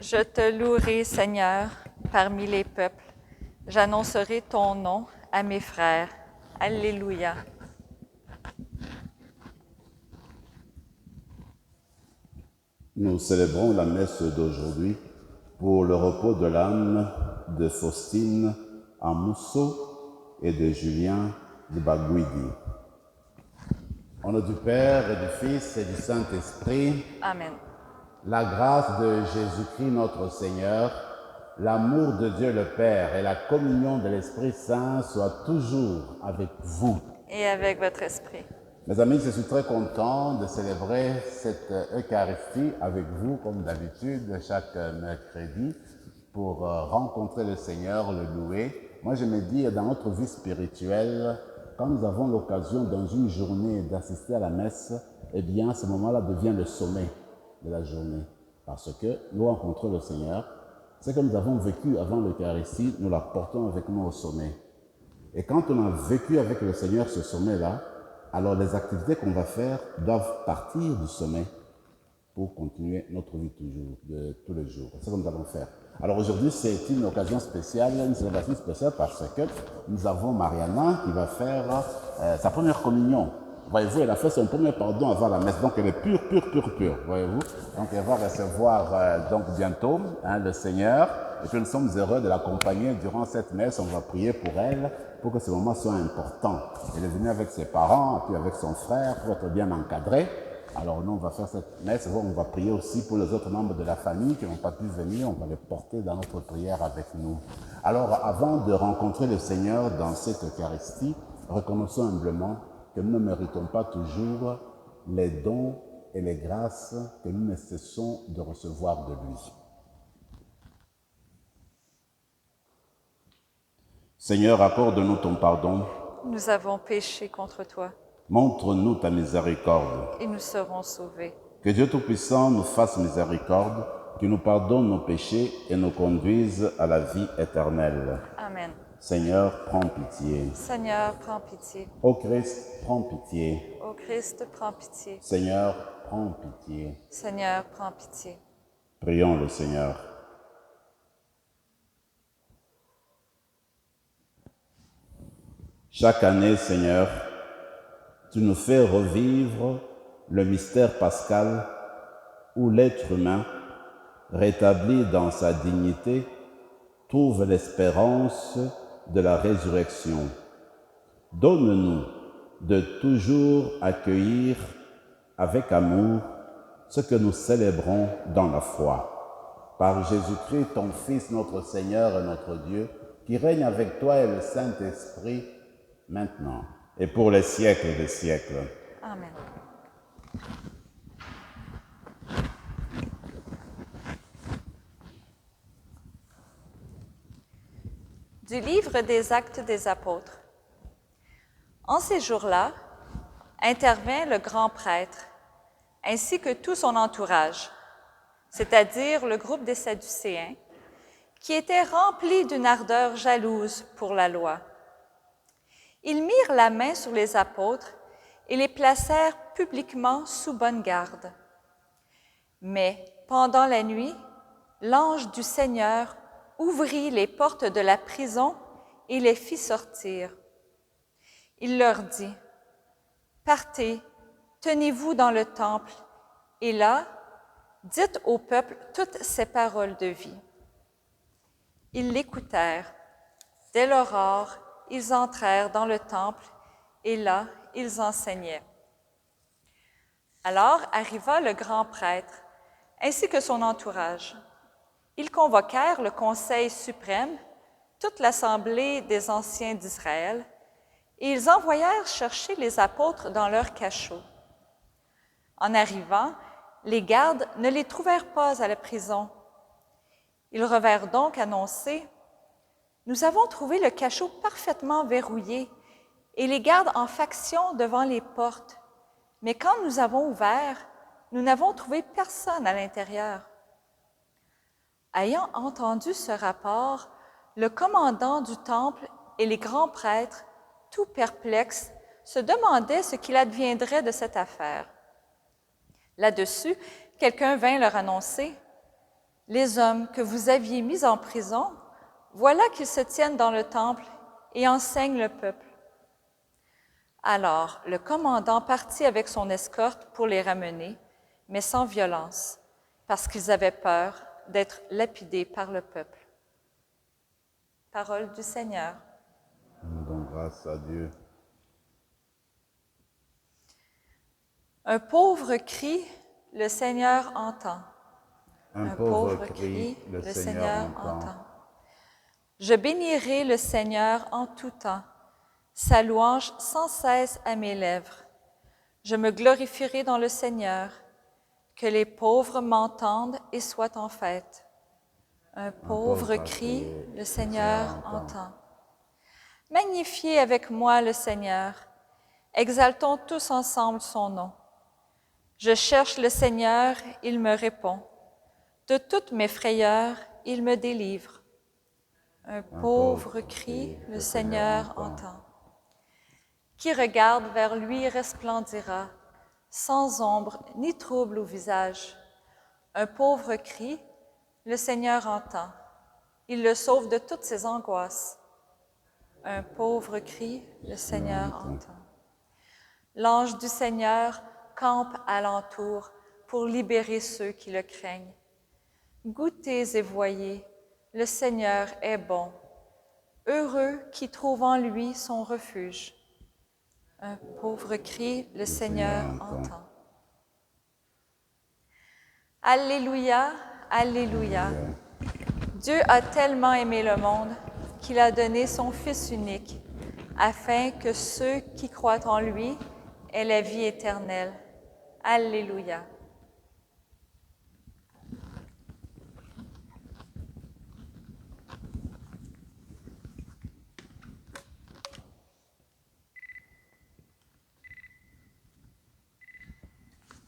Je te louerai, Seigneur, parmi les peuples. J'annoncerai ton nom à mes frères. Alléluia. Nous célébrons la messe d'aujourd'hui pour le repos de l'âme de Faustine Amusso et de Julien de Baguidi. Au nom du Père et du Fils et du Saint-Esprit, Amen. la grâce de Jésus-Christ notre Seigneur, l'amour de Dieu le Père et la communion de l'Esprit Saint soient toujours avec vous. Et avec votre esprit. Mes amis, je suis très content de célébrer cette Eucharistie avec vous, comme d'habitude, chaque mercredi, pour rencontrer le Seigneur, le louer. Moi, je me dis, dans notre vie spirituelle, quand nous avons l'occasion dans une journée d'assister à la messe, eh bien, ce moment-là devient le sommet de la journée. Parce que nous rencontrons le Seigneur. Ce que nous avons vécu avant l'Eucharistie, nous la portons avec nous au sommet. Et quand on a vécu avec le Seigneur ce sommet-là, alors les activités qu'on va faire doivent partir du sommet pour continuer notre vie de tous les jours. C'est ce que nous allons faire. Alors aujourd'hui, c'est une occasion spéciale, une célébration spéciale parce que nous avons Mariana qui va faire sa première communion. Voyez-vous, elle a fait son premier pardon avant la messe, donc elle est pure, voyez-vous. Donc elle va recevoir donc bientôt le Seigneur. Et puis nous sommes heureux de l'accompagner durant cette messe. On va prier pour elle, pour que ce moment soit important. Elle est venue avec ses parents, puis avec son frère, pour être bien encadrée. Alors nous, on va faire cette messe, on va prier aussi pour les autres membres de la famille qui n'ont pas pu venir, on va les porter dans notre prière avec nous. Alors avant de rencontrer le Seigneur dans cette Eucharistie, reconnaissons humblement que nous ne méritons pas toujours les dons et les grâces que nous ne cessons de recevoir de lui. Seigneur, accorde-nous ton pardon. Nous avons péché contre toi. Montre-nous ta miséricorde. Et nous serons sauvés. Que Dieu Tout-Puissant nous fasse miséricorde, qu'il nous pardonne nos péchés et nous conduise à la vie éternelle. Amen. Seigneur, prends pitié. Seigneur, prends pitié. Ô Christ, prends pitié. Ô Christ, prends pitié. Seigneur, prends pitié. Seigneur, prends pitié. Prions le Seigneur. Chaque année, Seigneur, tu nous fais revivre le mystère pascal où l'être humain, rétabli dans sa dignité, trouve l'espérance de la résurrection. Donne-nous de toujours accueillir avec amour ce que nous célébrons dans la foi. Par Jésus-Christ, ton Fils, notre Seigneur et notre Dieu, qui règne avec toi et le Saint-Esprit, maintenant et pour les siècles des siècles. Amen. Du livre des Actes des Apôtres. En ces jours-là, intervint le grand prêtre, ainsi que tout son entourage, c'est-à-dire le groupe des Sadducéens, qui étaient remplis d'une ardeur jalouse pour la loi. Ils mirent la main sur les apôtres et les placèrent publiquement sous bonne garde. Mais pendant la nuit, l'ange du Seigneur ouvrit les portes de la prison et les fit sortir. Il leur dit, « Partez, tenez-vous dans le temple, et là, dites au peuple toutes ces paroles de vie. » Ils l'écoutèrent. Dès l'aurore, ils entrèrent dans le temple, et là, ils enseignaient. Alors arriva le grand prêtre, ainsi que son entourage. Ils convoquèrent le Conseil suprême, toute l'assemblée des anciens d'Israël, et ils envoyèrent chercher les apôtres dans leur cachot. En arrivant, les gardes ne les trouvèrent pas à la prison. Ils revinrent donc annoncer « Nous avons trouvé le cachot parfaitement verrouillé et les gardes en faction devant les portes, mais quand nous avons ouvert, nous n'avons trouvé personne à l'intérieur. » Ayant entendu ce rapport, le commandant du temple et les grands prêtres, tout perplexes, se demandaient ce qu'il adviendrait de cette affaire. Là-dessus, quelqu'un vint leur annoncer Les hommes que vous aviez mis en prison, voilà qu'ils se tiennent dans le temple et enseignent le peuple. » Alors le commandant partit avec son escorte pour les ramener, mais sans violence, parce qu'ils avaient peur d'être lapidés par le peuple. Parole du Seigneur. Rendons grâce à Dieu. Un pauvre cri, le Seigneur entend. Un pauvre cri, le Seigneur entend. Je bénirai le Seigneur en tout temps. Sa louange sans cesse à mes lèvres. Je me glorifierai dans le Seigneur. Que les pauvres m'entendent et soient en fête. Un pauvre cri, le Seigneur entend. Magnifiez avec moi le Seigneur. Exaltons tous ensemble son nom. Je cherche le Seigneur, il me répond. De toutes mes frayeurs, il me délivre. Un pauvre cri, le Seigneur entend. Qui regarde vers lui resplendira, sans ombre ni trouble au visage. Un pauvre cri, le Seigneur entend. Il le sauve de toutes ses angoisses. Un pauvre cri, le Seigneur entend. L'ange du Seigneur campe alentour pour libérer ceux qui le craignent. Goûtez et voyez, le Seigneur est bon. Heureux qui trouve en lui son refuge. Un pauvre cri, le Seigneur entend. Alléluia, Alléluia. Dieu a tellement aimé le monde qu'il a donné son Fils unique, afin que ceux qui croient en lui aient la vie éternelle. Alléluia.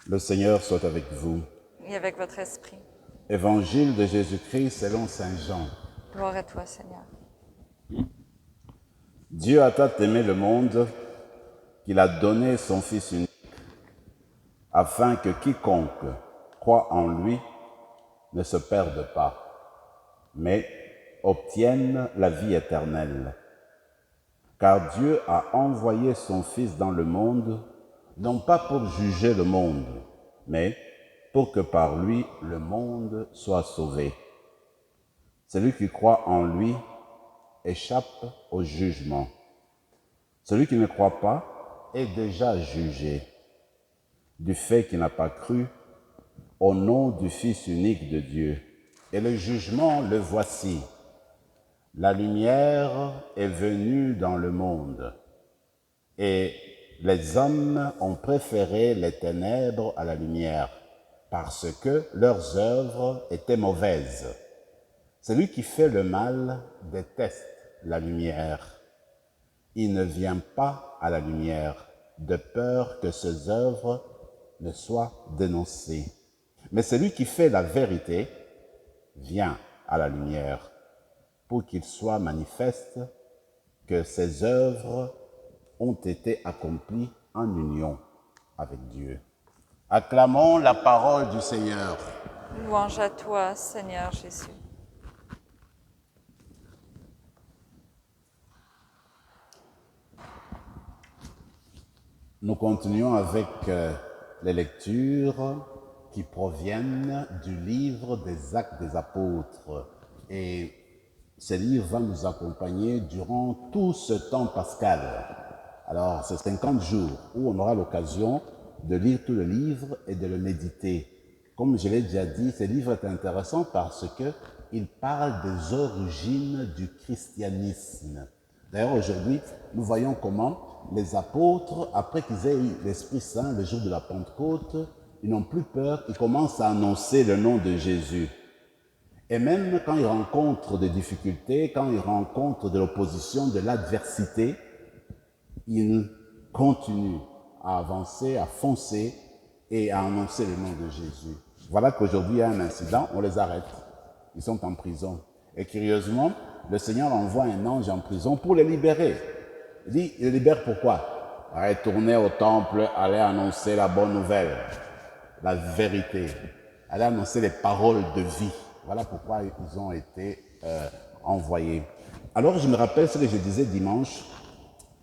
Le Seigneur soit avec vous. Et avec votre esprit. Évangile de Jésus-Christ selon saint Jean. Gloire à toi, Seigneur. Dieu a tant aimé le monde qu'il a donné son Fils unique, afin que quiconque croit en lui ne se perde pas, mais obtienne la vie éternelle. Car Dieu a envoyé son Fils dans le monde, non pas pour juger le monde, mais pour que par lui le monde soit sauvé. Celui qui croit en lui échappe au jugement. Celui qui ne croit pas est déjà jugé, du fait qu'il n'a pas cru au nom du Fils unique de Dieu. Et le jugement, le voici. La lumière est venue dans le monde, et les hommes ont préféré les ténèbres à la lumière, parce que leurs œuvres étaient mauvaises. Celui qui fait le mal déteste la lumière. Il ne vient pas à la lumière, de peur que ses œuvres ne soient dénoncées. Mais celui qui fait la vérité vient à la lumière, pour qu'il soit manifeste que ses œuvres ont été accomplies en union avec Dieu. Acclamons la parole du Seigneur. Louange à toi, Seigneur Jésus. Nous continuons avec les lectures qui proviennent du livre des Actes des Apôtres. Et ce livre va nous accompagner durant tout ce temps pascal. Alors, c'est 50 jours où on aura l'occasion de lire tout le livre et de le méditer. Comme je l'ai déjà dit, ce livre est intéressant parce qu'il parle des origines du christianisme. D'ailleurs, aujourd'hui, nous voyons comment les apôtres, après qu'ils aient eu l'Esprit Saint le jour de la Pentecôte, ils n'ont plus peur, ils commencent à annoncer le nom de Jésus. Et même quand ils rencontrent des difficultés, quand ils rencontrent de l'opposition, de l'adversité, ils continuent à avancer, à foncer et à annoncer le nom de Jésus. Voilà qu'aujourd'hui, il y a un incident, on les arrête. Ils sont en prison. Et curieusement, le Seigneur envoie un ange en prison pour les libérer. Il dit, il les libère pourquoi? Retourner au temple, aller annoncer la bonne nouvelle, la vérité, aller annoncer les paroles de vie. Voilà pourquoi ils ont été envoyés. Alors je me rappelle ce que je disais dimanche.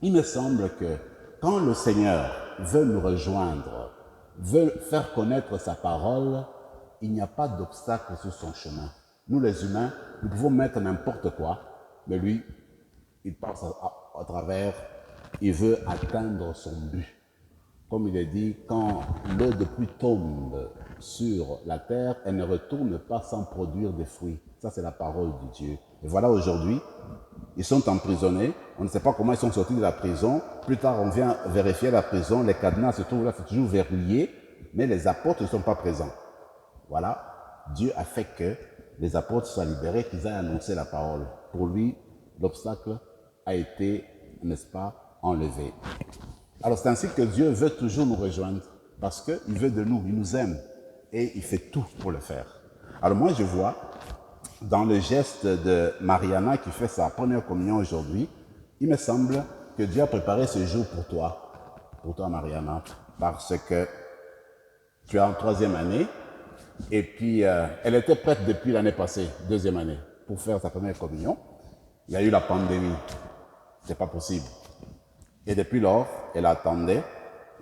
Il me semble que quand le Seigneur veut nous rejoindre, veut faire connaître sa parole, il n'y a pas d'obstacle sur son chemin. Nous les humains, nous pouvons mettre n'importe quoi, mais lui, il passe à travers, il veut atteindre son but. Comme il est dit, quand l'eau de pluie tombe sur la terre, elle ne retourne pas sans produire des fruits. Ça, c'est la parole de Dieu. Et voilà, aujourd'hui, ils sont emprisonnés. On ne sait pas comment ils sont sortis de la prison. Plus tard, on vient vérifier la prison. Les cadenas se trouvent là, c'est toujours verrouillé, mais les apôtres ne sont pas présents. Voilà, Dieu a fait que les apôtres soient libérés, qu'ils aient annoncé la parole. Pour lui, l'obstacle a été, n'est-ce pas, enlevé. Alors c'est ainsi que Dieu veut toujours nous rejoindre, parce qu'il veut de nous, il nous aime, et il fait tout pour le faire. Alors moi je vois, dans le geste de Mariana qui fait sa première communion aujourd'hui, il me semble que Dieu a préparé ce jour pour toi Mariana, parce que tu es en 3e année, et puis elle était prête depuis l'année passée, 2e année, pour faire sa première communion. Il y a eu la pandémie, c'est pas possible. Et depuis lors, elle attendait.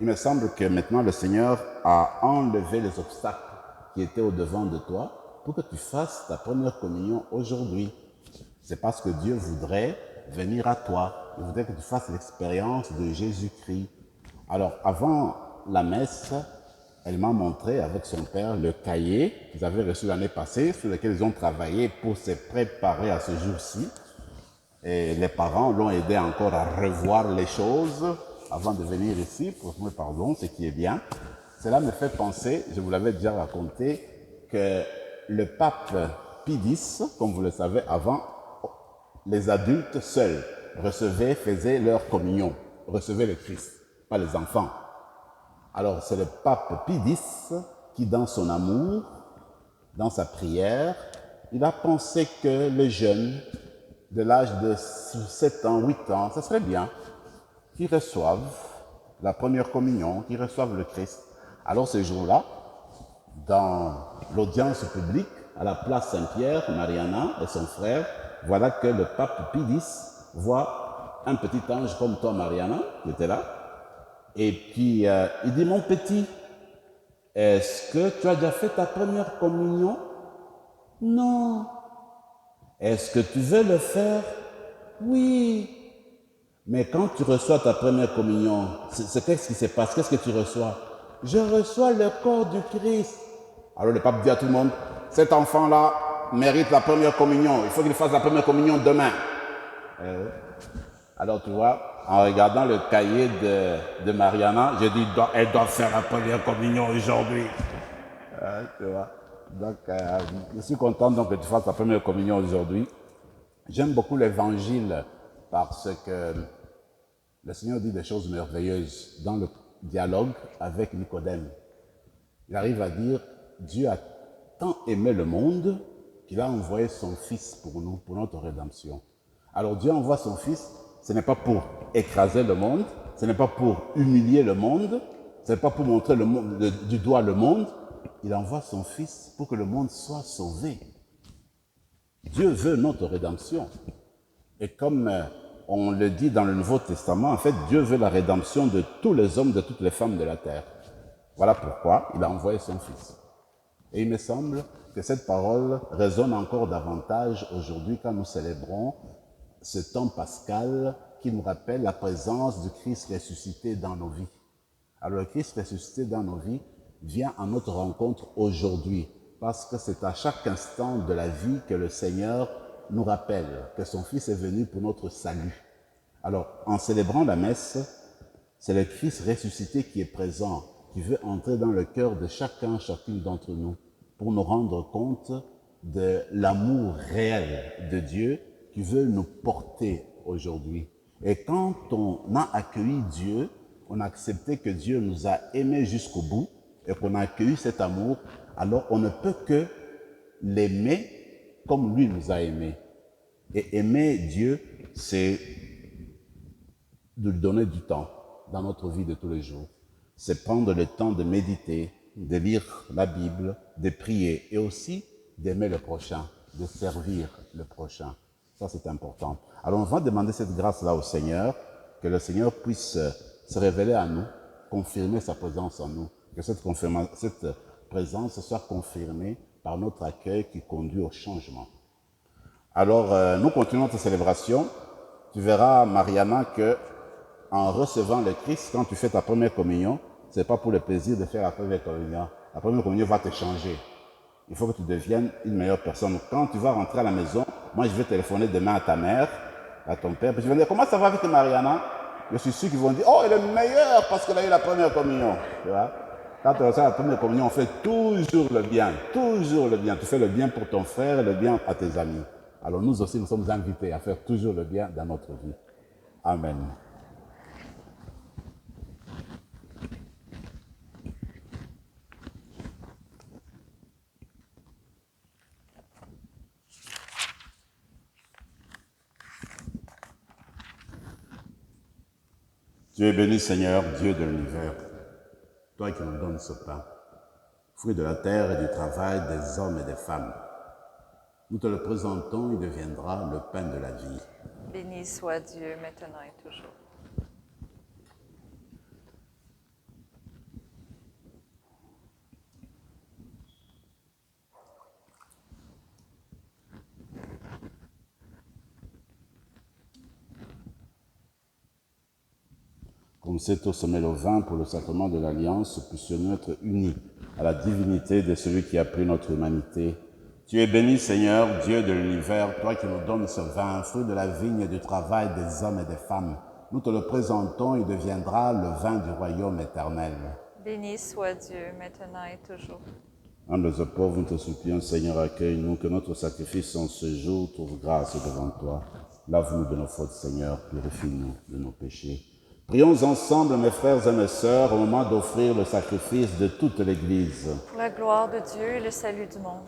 Il me semble que maintenant le Seigneur a enlevé les obstacles qui étaient au-devant de toi pour que tu fasses ta première communion aujourd'hui. C'est parce que Dieu voudrait venir à toi. Il voudrait que tu fasses l'expérience de Jésus-Christ. Alors, avant la messe, elle m'a montré avec son père le cahier qu'ils avaient reçu l'année passée, sur lequel ils ont travaillé pour se préparer à ce jour-ci. Et les parents l'ont aidé encore à revoir les choses avant de venir ici pour me pardon, ce qui est bien. Cela me fait penser, je vous l'avais déjà raconté, que le pape Pie X, comme vous le savez avant, les adultes seuls faisaient leur communion, recevaient le Christ, pas les enfants. Alors c'est le pape Pie X qui, dans son amour, dans sa prière, il a pensé que les jeunes de l'âge de 7 ans, 8 ans, ça serait bien qu'ils reçoivent la première communion, qu'ils reçoivent le Christ. Alors ce jour-là, dans l'audience publique, à la place Saint-Pierre, Mariana et son frère, voilà que le pape Pie X voit un petit ange comme toi, Mariana, qui était là, et puis il dit, mon petit, est-ce que tu as déjà fait ta première communion? Non. Est-ce que tu veux le faire? Oui. Mais quand tu reçois ta première communion, qu'est-ce qui se passe? Qu'est-ce que tu reçois? Je reçois le corps du Christ. Alors le pape dit à tout le monde, cet enfant-là mérite la première communion. Il faut qu'il fasse la première communion demain. Alors tu vois, en regardant le cahier de Mariana, j'ai dit, elle doit faire la première communion aujourd'hui. Tu vois. Donc, je suis content donc, que tu fasses ta première communion aujourd'hui. J'aime beaucoup l'évangile parce que le Seigneur dit des choses merveilleuses dans le dialogue avec Nicodème. Il arrive à dire, Dieu a tant aimé le monde qu'il a envoyé son Fils pour nous, pour notre rédemption. Alors Dieu envoie son Fils, ce n'est pas pour écraser le monde, ce n'est pas pour humilier le monde, ce n'est pas pour montrer du doigt le monde. Il envoie son Fils pour que le monde soit sauvé. Dieu veut notre rédemption. Et comme on le dit dans le Nouveau Testament, en fait, Dieu veut la rédemption de tous les hommes, de toutes les femmes de la terre. Voilà pourquoi il a envoyé son Fils. Et il me semble que cette parole résonne encore davantage aujourd'hui quand nous célébrons ce temps pascal qui nous rappelle la présence du Christ ressuscité dans nos vies. Alors le Christ ressuscité dans nos vies vient à notre rencontre aujourd'hui, parce que c'est à chaque instant de la vie que le Seigneur nous rappelle que son Fils est venu pour notre salut. Alors, en célébrant la messe, c'est le Christ ressuscité qui est présent, qui veut entrer dans le cœur de chacun, chacune d'entre nous, pour nous rendre compte de l'amour réel de Dieu qui veut nous porter aujourd'hui. Et quand on a accueilli Dieu, on a accepté que Dieu nous a aimés jusqu'au bout, et qu'on a accueilli cet amour, alors on ne peut que l'aimer comme lui nous a aimés. Et aimer Dieu, c'est de lui donner du temps dans notre vie de tous les jours. C'est prendre le temps de méditer, de lire la Bible, de prier et aussi d'aimer le prochain, de servir le prochain. Ça, c'est important. Alors, on va demander cette grâce-là au Seigneur, que le Seigneur puisse se révéler à nous, confirmer sa présence en nous, que cette présence soit confirmée par notre accueil qui conduit au changement. Alors, nous continuons notre célébration. Tu verras, Mariana, que en recevant le Christ, quand tu fais ta première communion, ce n'est pas pour le plaisir de faire la première communion. La première communion va te changer. Il faut que tu deviennes une meilleure personne. Quand tu vas rentrer à la maison, moi je vais téléphoner demain à ta mère, à ton père, puis je vais dire, comment ça va avec Mariana? Je suis sûr qu'ils vont dire, oh, elle est meilleure parce qu'elle a eu la première communion. Tu vois? Quand tu reçois la première communion, on fait toujours le bien. Toujours le bien. Tu fais le bien pour ton frère et le bien à tes amis. Alors nous aussi, nous sommes invités à faire toujours le bien dans notre vie. Amen. Tu es béni, Seigneur, Dieu de l'univers, toi qui nous donnes ce pain, fruit de la terre et du travail des hommes et des femmes. Nous te le présentons, il deviendra le pain de la vie. Béni soit Dieu, maintenant et toujours. Comme cette eau se mêle au vin pour le sacrement de l'Alliance, puissions-nous être unis à la divinité de celui qui a pris notre humanité. Tu es béni, Seigneur, Dieu de l'univers, toi qui nous donnes ce vin, fruit de la vigne et du travail des hommes et des femmes. Nous te le présentons, il deviendra le vin du royaume éternel. Béni soit Dieu, maintenant et toujours. Humbles et pauvres, nous te supplions, Seigneur, accueille-nous, que notre sacrifice en ce jour trouve grâce devant toi. Lave-nous de nos fautes, Seigneur, purifie-nous de nos péchés. Prions ensemble, mes frères et mes sœurs, au moment d'offrir le sacrifice de toute l'Église. Pour la gloire de Dieu et le salut du monde.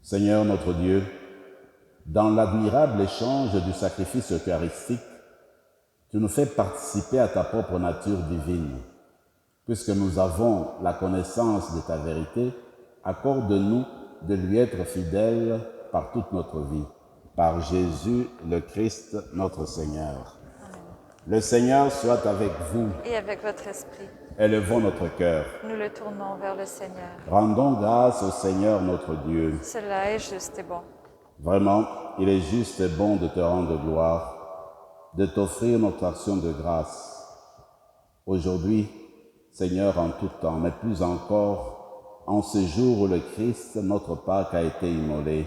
Seigneur notre Dieu, dans l'admirable échange du sacrifice eucharistique, tu nous fais participer à ta propre nature divine. Puisque nous avons la connaissance de ta vérité, accorde-nous de lui être fidèles par toute notre vie. Par Jésus le Christ, notre Seigneur. Amen. Le Seigneur soit avec vous. Et avec votre esprit. Élevons notre cœur. Nous le tournons vers le Seigneur. Rendons grâce au Seigneur notre Dieu. Cela est juste et bon. Vraiment, il est juste et bon de te rendre gloire, de t'offrir notre action de grâce. Aujourd'hui, Seigneur, en tout temps, mais plus encore, en ce jour où le Christ, notre Pâque, a été immolé,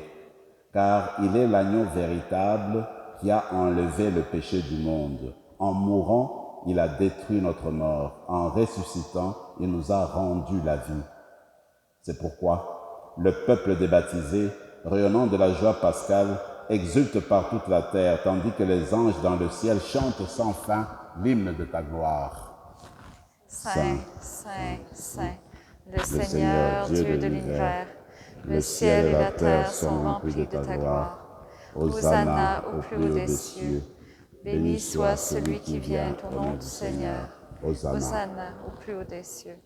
car il est l'agneau véritable qui a enlevé le péché du monde. En mourant, il a détruit notre mort. En ressuscitant, il nous a rendu la vie. C'est pourquoi le peuple des baptisés, rayonnant de la joie pascale, exulte par toute la terre, tandis que les anges dans le ciel chantent sans fin l'hymne de ta gloire. Saint, Saint, Saint, le Seigneur, Dieu de l'univers, le ciel et la terre sont remplis de ta gloire. Hosanna au plus haut des cieux. Béni soit celui qui vient au nom du Seigneur. Hosanna au plus haut des cieux.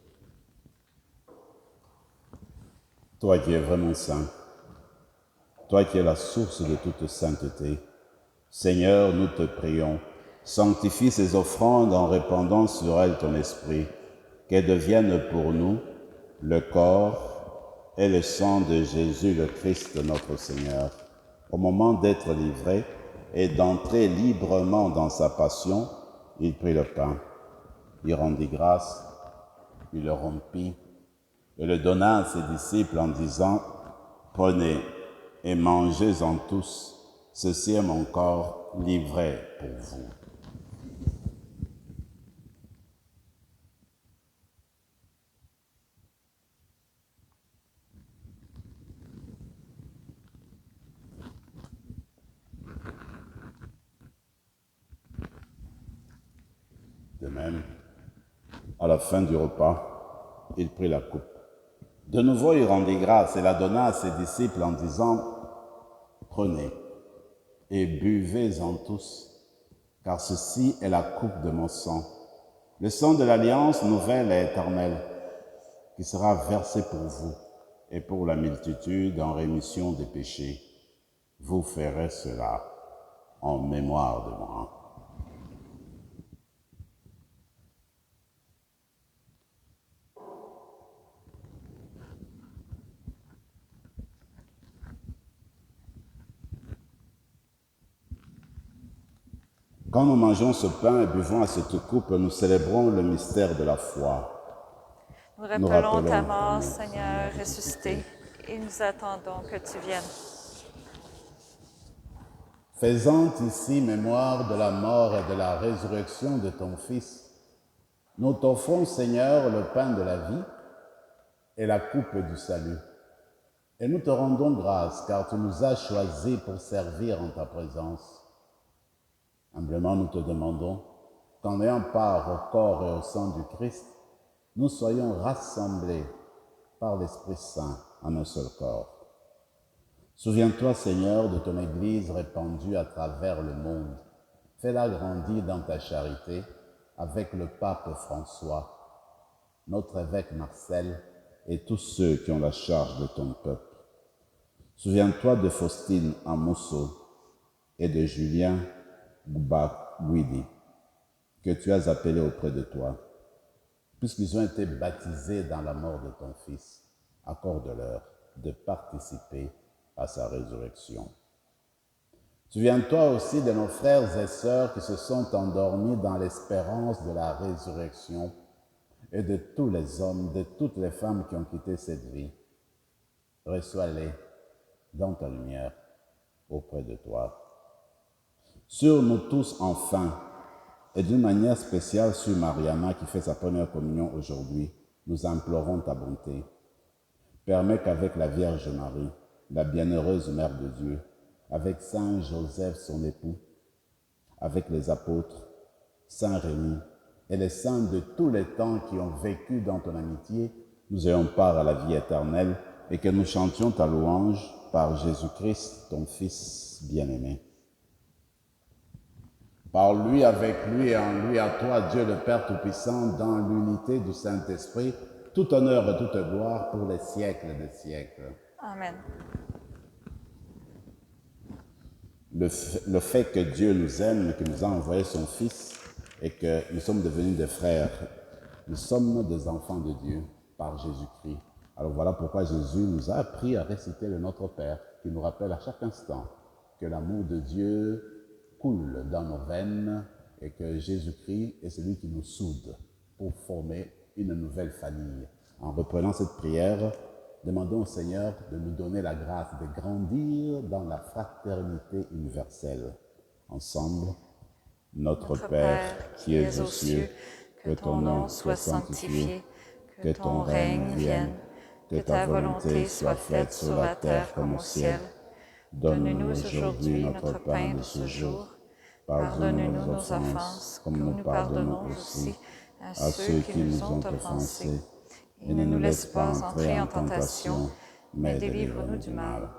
Toi qui es vraiment saint, toi qui es la source de toute sainteté, Seigneur, nous te prions, sanctifie ces offrandes en répandant sur elles ton esprit, qu'elles deviennent pour nous le corps et le sang de Jésus le Christ notre Seigneur. Au moment d'être livré et d'entrer librement dans sa passion, il prit le pain, il rendit grâce, il le rompit et le donna à ses disciples en disant, « Prenez et mangez-en tous, ceci est mon corps livré pour vous. » De même, à la fin du repas, il prit la coupe. De nouveau, il rendit grâce et la donna à ses disciples en disant, « Prenez et buvez-en tous, car ceci est la coupe de mon sang, le sang de l'alliance nouvelle et éternelle, qui sera versé pour vous et pour la multitude en rémission des péchés. Vous ferez cela en mémoire de moi. Quand nous mangeons ce pain et buvons à cette coupe, nous célébrons le mystère de la foi. Nous rappelons ta mort, Seigneur, ressuscité, et nous attendons que tu viennes. Faisant ici mémoire de la mort et de la résurrection de ton Fils, nous t'offrons, Seigneur, le pain de la vie et la coupe du salut. Et nous te rendons grâce, car tu nous as choisis pour servir en ta présence. Humblement, nous te demandons qu'en ayant part au corps et au sang du Christ, nous soyons rassemblés par l'Esprit Saint en un seul corps. Souviens-toi, Seigneur, de ton Église répandue à travers le monde. Fais-la grandir dans ta charité avec le pape François, notre évêque Marcel et tous ceux qui ont la charge de ton peuple. Souviens-toi de Faustine Amosso et de Julien Guidi, que tu as appelés auprès de toi. Puisqu'ils ont été baptisés dans la mort de ton Fils, accorde-leur de participer à sa résurrection. Souviens-toi aussi de nos frères et sœurs qui se sont endormis dans l'espérance de la résurrection et de tous les hommes, de toutes les femmes qui ont quitté cette vie. Reçois-les dans ta lumière auprès de toi. Sur nous tous, enfin, et d'une manière spéciale sur Mariama qui fait sa première communion aujourd'hui, nous implorons ta bonté. Permets qu'avec la Vierge Marie, la bienheureuse Mère de Dieu, avec Saint Joseph son époux, avec les apôtres, Saint Rémy et les saints de tous les temps qui ont vécu dans ton amitié, nous ayons part à la vie éternelle et que nous chantions ta louange par Jésus-Christ, ton Fils bien-aimé. Par lui, avec lui et en lui, à toi, Dieu le Père Tout-Puissant, dans l'unité du Saint-Esprit, tout honneur et toute gloire pour les siècles des siècles. Amen. Le fait que Dieu nous aime, qu'il nous a envoyé son Fils et que nous sommes devenus des frères, nous sommes des enfants de Dieu par Jésus-Christ. Alors voilà pourquoi Jésus nous a appris à réciter le Notre Père, qui nous rappelle à chaque instant que l'amour de Dieu coule dans nos veines et que Jésus-Christ est celui qui nous soude pour former une nouvelle famille. En reprenant cette prière, demandons au Seigneur de nous donner la grâce de grandir dans la fraternité universelle. Ensemble, notre Père qui es aux cieux, que ton nom soit sanctifié, que ton règne vienne, que ta volonté soit faite sur la terre comme au ciel. Donne-nous aujourd'hui notre pain de ce jour. Pardonne-nous nos offenses, comme nous pardonnons aussi à ceux qui nous ont offensés. Et ne nous laisse pas entrer en tentation, mais délivre-nous du mal.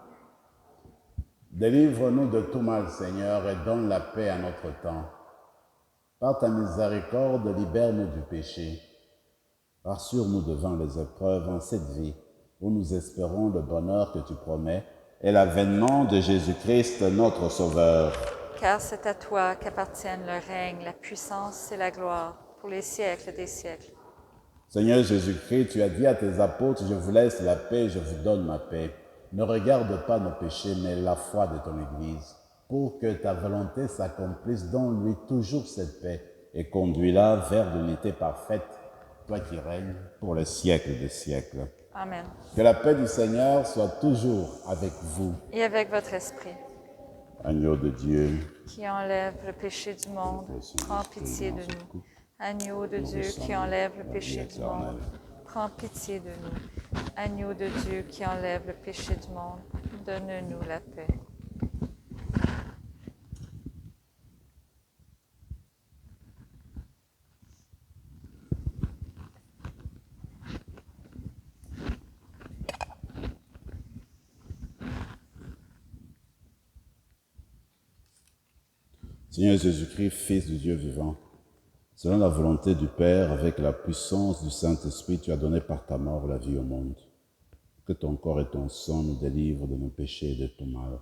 Délivre-nous de tout mal, Seigneur, et donne la paix à notre temps. Par ta miséricorde, libère-nous du péché. Rassure-nous devant les épreuves en cette vie, où nous espérons le bonheur que tu promets et l'avènement de Jésus-Christ, notre Sauveur. Car c'est à toi qu'appartiennent le règne, la puissance et la gloire, pour les siècles des siècles. Seigneur Jésus-Christ, tu as dit à tes apôtres, je vous laisse la paix, je vous donne ma paix. Ne regarde pas nos péchés, mais la foi de ton Église, pour que ta volonté s'accomplisse, donne-lui toujours cette paix et conduis-la vers l'unité parfaite, toi qui règnes pour les siècles des siècles. Amen. Que la paix du Seigneur soit toujours avec vous. Et avec votre esprit. Agneau de Dieu, qui enlève le péché du monde, prends pitié de nous. Agneau de Dieu qui enlève le péché du monde, prends pitié de nous. Agneau de Dieu qui enlève le péché du monde, donne-nous la paix. Seigneur Jésus-Christ, Fils du Dieu vivant, Selon la volonté du Père, avec la puissance du Saint-Esprit, tu as donné par ta mort la vie au monde. Que ton corps et ton sang nous délivrent de nos péchés et de tout mal.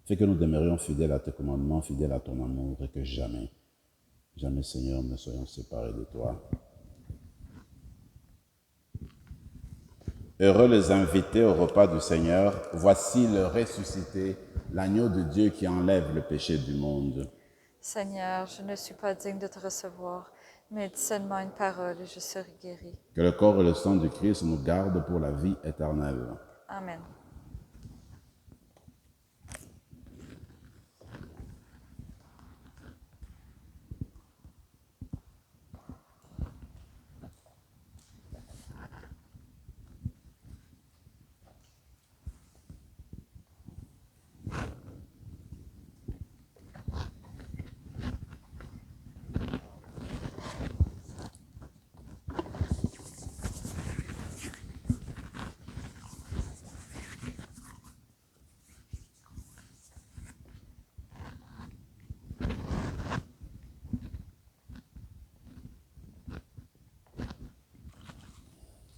Fais que nous demeurions fidèles à tes commandements, fidèles à ton amour, et que jamais, jamais, Seigneur, ne soyons séparés de toi. Heureux les invités au repas du Seigneur. Voici le ressuscité, l'agneau de Dieu qui enlève le péché du monde. Seigneur, je ne suis pas digne de te recevoir, mais dis seulement une parole et je serai guéri. Que le corps et le sang du Christ nous gardent pour la vie éternelle. Amen.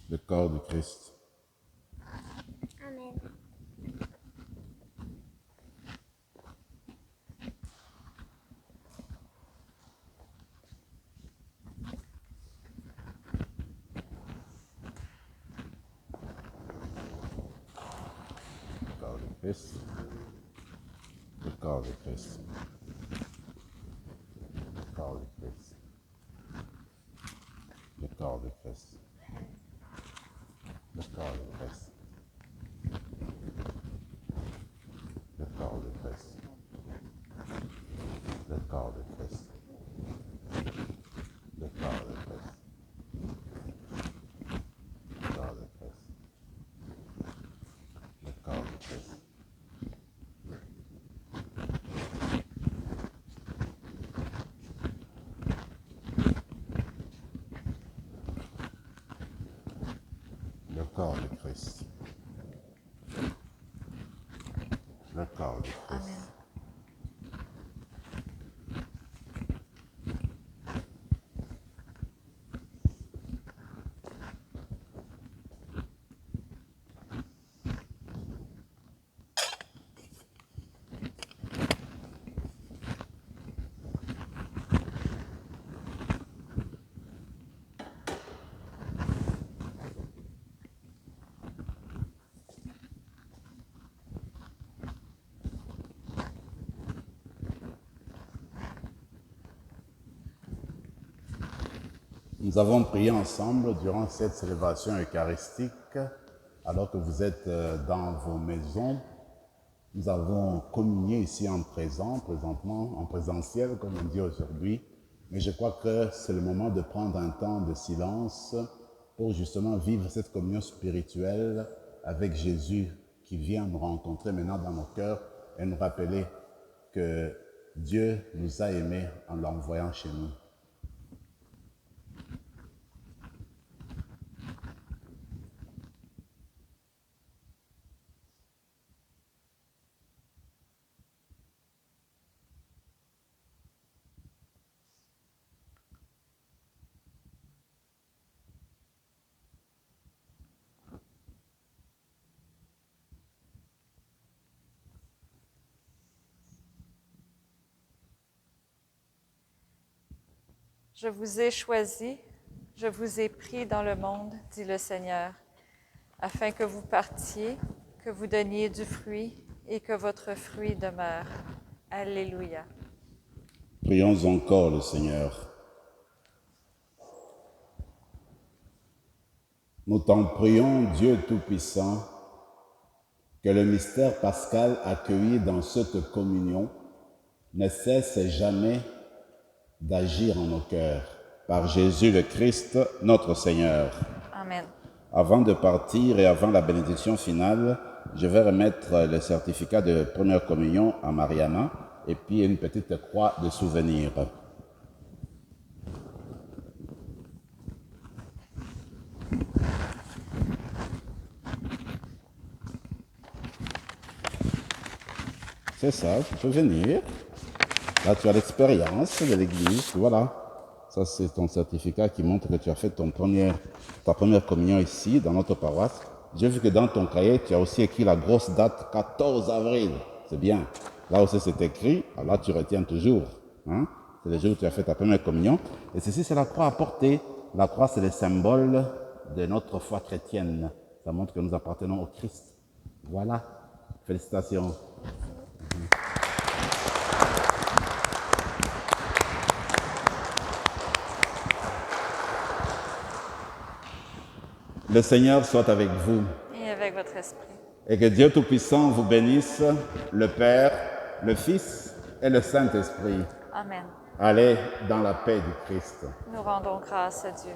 Le corps du Christ. Amen. Le corps du Christ. Le corps du Christ. Le corps du Christ. Le corps du Christ. Le corps du Christ. Le corps du Christ. Le corps du Christ. Le corps du Christ. Le corps du Christ. Le corps du Christ. Le corps du Christ. Le corps du Christ. Amen. Nous avons prié ensemble durant cette célébration eucharistique, alors que vous êtes dans vos maisons. Nous avons communié ici présentement, en présentiel, comme on dit aujourd'hui. Mais je crois que c'est le moment de prendre un temps de silence pour justement vivre cette communion spirituelle avec Jésus qui vient nous rencontrer maintenant dans nos cœurs et nous rappeler que Dieu nous a aimés en l'envoyant chez nous. Je vous ai choisi, je vous ai pris dans le monde, dit le Seigneur, afin que vous partiez, que vous donniez du fruit et que votre fruit demeure. Alléluia. Prions encore le Seigneur. Nous t'en prions, Dieu Tout-Puissant, que le mystère pascal accueilli dans cette communion ne cesse jamais d'agir en nos cœurs. Par Jésus le Christ, notre Seigneur. Amen. Avant de partir et avant la bénédiction finale, je vais remettre le certificat de première communion à Mariana et puis une petite croix de souvenir. C'est ça, tu peux venir. Là, tu as l'expérience de l'Église, voilà. Ça, c'est ton certificat qui montre que tu as fait ta première communion ici, dans notre paroisse. J'ai vu que dans ton cahier, tu as aussi écrit la grosse date, 14 avril. C'est bien. Là aussi, c'est écrit. Alors là, tu retiens toujours. Hein? C'est le jour où tu as fait ta première communion. Et ceci, c'est la croix à porter. La croix, c'est le symbole de notre foi chrétienne. Ça montre que nous appartenons au Christ. Voilà. Félicitations. Le Seigneur soit avec vous. Et avec votre esprit. Et que Dieu Tout-Puissant vous bénisse, le Père, le Fils et le Saint-Esprit. Amen. Allez dans la paix du Christ. Nous rendons grâce à Dieu.